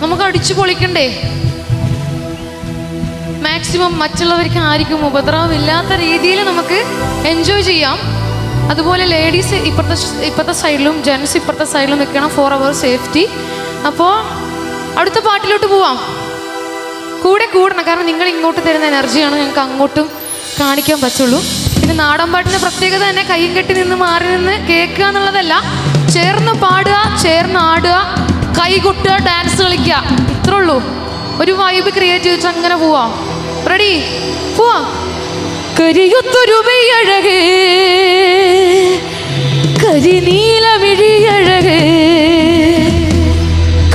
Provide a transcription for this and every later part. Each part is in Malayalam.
നമുക്ക് അടിച്ചു പൊളിക്കണ്ടേ? മാക്സിമം മറ്റുള്ളവർക്ക് ആർക്കും ഉപദ്രവമില്ലാത്ത രീതിയിൽ നമുക്ക് എൻജോയ് ചെയ്യാം. അതുപോലെ ലേഡീസ് ഇപ്പുറത്തെ സൈഡിലും ജെൻസ് ഇപ്പുറത്തെ സൈഡിലും നിൽക്കണം ഫോർ അവർ സേഫ്റ്റി. അപ്പോൾ അടുത്ത പാട്ടിലോട്ട് പോവാം. കൂടെ കൂടണം, കാരണം നിങ്ങൾ ഇങ്ങോട്ട് തരുന്ന എനർജിയാണ് ഞങ്ങൾക്ക് അങ്ങോട്ടും കാണിക്കാൻ പറ്റുള്ളൂ. പിന്നെ നാടൻ പാട്ടിൻ്റെ പ്രത്യേകത തന്നെ കയ്യും കെട്ടി നിന്ന് മാറി നിന്ന് കേൾക്കുക എന്നുള്ളതല്ല, ചേർന്ന് പാടുക, ചേർന്ന് ആടുക, കൈ കൊട്ടുക, ഡാൻസ് കളിക്കുക, ഇത്രേ ഉള്ളൂ. ഒരു വൈബ് ക്രിയേറ്റ് ചെയ്തിട്ട് അങ്ങനെ പോവാം. റെഡി? പോവാം. കരിയൊത്തൊരു മെയ്യഴകേ, കരിനീലമിഴിയഴകേ,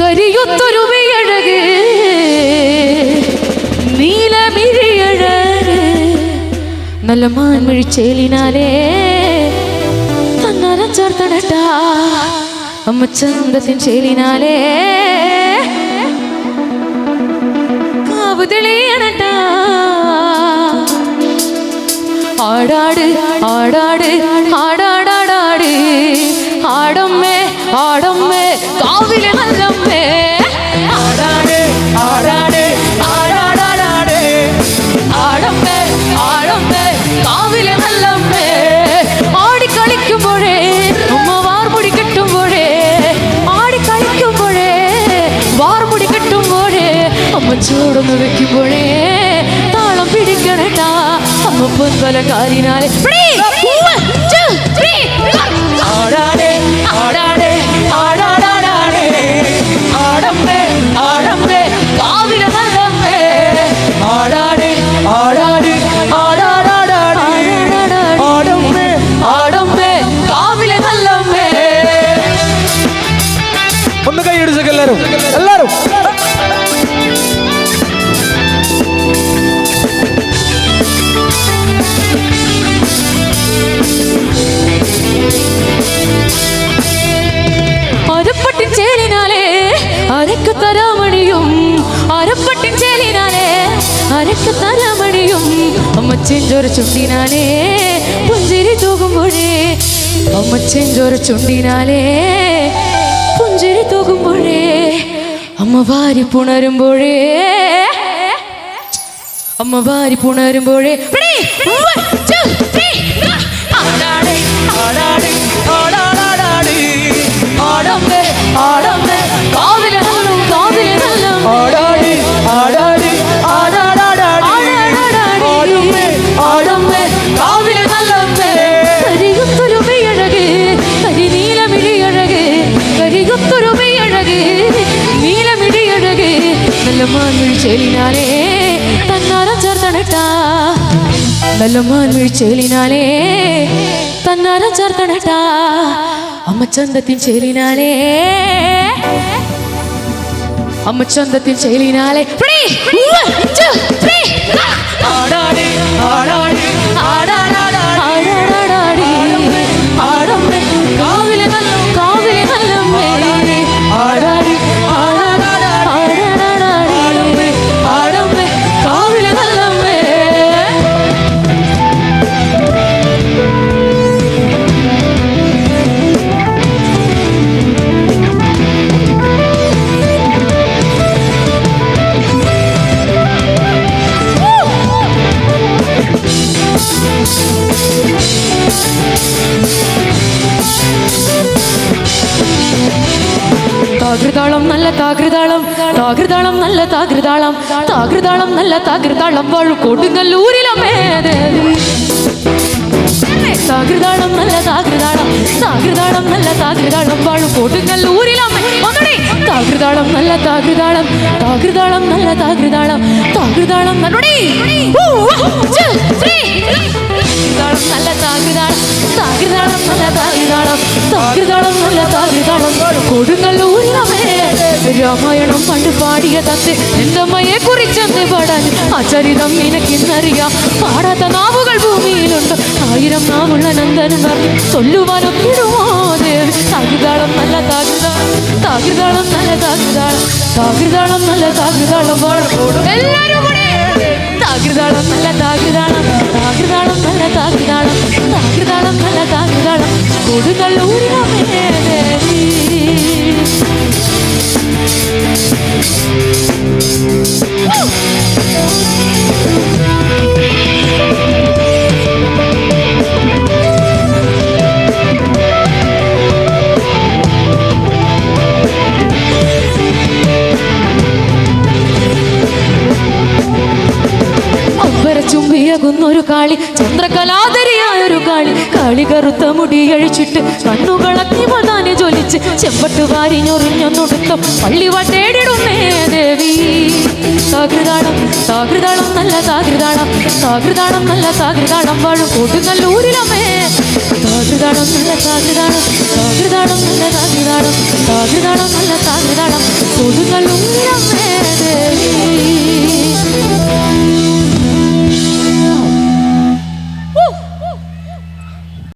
കരിയൊത്തൊരു മെയ്യഴകേ, നീലമിഴിയഴകേ, നല്ല മാൻമിഴിച്ചേലിനാലേ തന്നാരം ചേർത്തണട്ടാ അമ്മ ചന്തത്തിൻ ചേലിനാലേ കാവ് തെളിയണട്ടാ. ആടാട് ആടാട് ആടാടാടാട്, ആടമ്മേ ആടമ്മേ കാവിലെ നല്ലമ്മേ, ആടാട് ആടാട് ആടാടാടാട്, ആടമ്മേ ആടമ്മേ കാവിലെ നല്ലമ്മേ. ആടിക്കളിക്കുമ്പോഴേ അമ്മ വാർമുടി കെട്ടുമ്പോഴേ, ആടിക്കളിക്കുമ്പോഴേ വാർമുടി കെട്ടുമ്പോഴേ, അമ്മ ചൂടൊന്ന് വെക്കുമ്പോഴേ താളം പിടിക്കണട്ടാ അമ്മ പൊൻപലകാരിനാലെ. ആടാടേ ആടാടേ ആടാടാടാടേ, ആടമ്മേ ആടമ്മേ കാവിലെ നല്ലമ്മേ, ആടാടേ ആടാട് ആടാടാടാടേ, ആടമ്മേ ആടമ്മേ കാവിലെ നല്ലമ്മേ. ഒന്ന് കൈ അടിച്ചൊക്കെ എല്ലാരും എല്ലാരും. അരപ്പട്ടിൻ ചേലിനാലേ അരക്ക് തരാമണിയും, അരപ്പട്ടിൻ ചേലിനാലേ അരക്ക് തരാമണിയും, അമ്മച്ചെഞ്ചോര ചുണ്ടിനാലേ പുഞ്ചിരി തൂകുമ്പോഴേ, അമ്മച്ചെഞ്ചോര ചുണ്ടിനാലേ പുഞ്ചിരി തൂകുമ്പോഴേ, അമ്മ വാരി പുണരുമ്പോഴേ, അമ്മ വാരി പുണരുമ്പോഴേ. ആടാടേ ആടാടേ ആടാടാടാടേ, ആടമ്മേ ആടമ്മേ കാവിലെ നല്ലും കാവിലെ നല്ലും, ആടാടി ആടാടി ആടാടാടാടി, ആടമ്മേ ആടമ്മേ കാവിലെ നല്ലമ്മേ. കരിയൊത്തൊരു മെയ്യഴകേ, കരിനീലമിഴിയഴകേ, കരിയൊത്തൊരു മെയ്യഴകേ, നീലമിഴിയഴകേ, നല്ല മാൻമിഴിച്ചേലിനാലേ തന്നാരം ചേർത്തണട്ടാ, നല്ല മാൻമിഴിച്ചേലിനാലേ തന്നാരം ചേർത്തണട്ടാ അമ്മ ചന്തത്തിൻ ചേലിനാലേ, അമ്മ ചന്തത്തിൻ ചേലിനാലേ. ആടാടി ആടാടി ആടാടാടാടി, ആടമ്മേ കാവിലെ നല്ല കാവിലെ നല്ലമ്മേ, ആടാടി ആടാടാടാടി ആടമ്മേ കാവിലെ നല്ലമ്മേ. താകൃതാളം നല്ല താകൃതാളം, താകൃതാളം നല്ല താകൃതാളം, താകൃതാളം നല്ല താകൃതാളം വാഴു കൊടുങ്ങല്ലൂരിലമ്മേ. താകൃതാളം നല്ല താകൃതാളം, താകൃതാളം നല്ല താകൃതാളം വാഴു കൊടുങ്ങല്ലൂരിലമ്മേ. താകൃതാളം നല്ല താകൃതാളം, താകൃതാളം നല്ല താകൃതാളം, താകൃതാളം നല്ലോടേ. നല്ല താകൃതാളം, താകൃതാളം നല്ല താകൃതാളം, താകൃതാളം നല്ല താകൃതാളം കൊടുങ്ങല്ലൂരിലമ്മേ. രാമായണം പണ്ട് പാടിയ തത്ത് എന്തമ്മയെ കുറിച്ചെന്ന് പാടാൻ ആ ചരിതം നിനക്കിന്നറിയാം. പാടാത്ത നാവുകൾ ഭൂമിയിലുണ്ട്, 1000 നാവുള്ള നന്ദനം പറഞ്ഞു ചൊല്ലുവാനൊക്കിടുമോ ദേവി. താകൃതാളം നല്ല താകൃതാളം, താകൃതാളം നല്ല താകൃതാളം, താകൃതാളം നല്ല താകൃതാളം എല്ലാവരും കൂടെ. താകൃതാളം നല്ല താകൃതാളം, താകൃതാളം നല്ല താകൃതാളം, താകൃതാളം നല്ല താകൃതാളം കൊടുങ്ങല്ലൂരിലമ്മേ ദേവി. ചുംബിയാകുന്നൊരു കാളി, ചന്ദ്രകലാധരിയായൊരു കാളി, കാളി കറുത്ത മുടിയഴിച്ചിട്ട് കണ്ണുകളക്കി മതാനെ ജ്വലിച്ച് ചെമ്പട്ട് വാരിഞ്ഞൊറിഞ്ഞൊടുക്കം പള്ളിവാട്ടേടിടുന്നേ ദേവി. താകൃതാളം താകൃതാളം നല്ല താകൃതാളം, താകൃതാളം നല്ല താകൃതാളം വാഴും കൊടുങ്ങല്ലൂരിലമ്മേ. താകൃതാളം നല്ല താകൃതാളം, താകൃതാളം നല്ല താകൃതാളം, താകൃതാളം നല്ല താകൃതാളം കൊടുങ്ങല്ലൂരിലമ്മേ.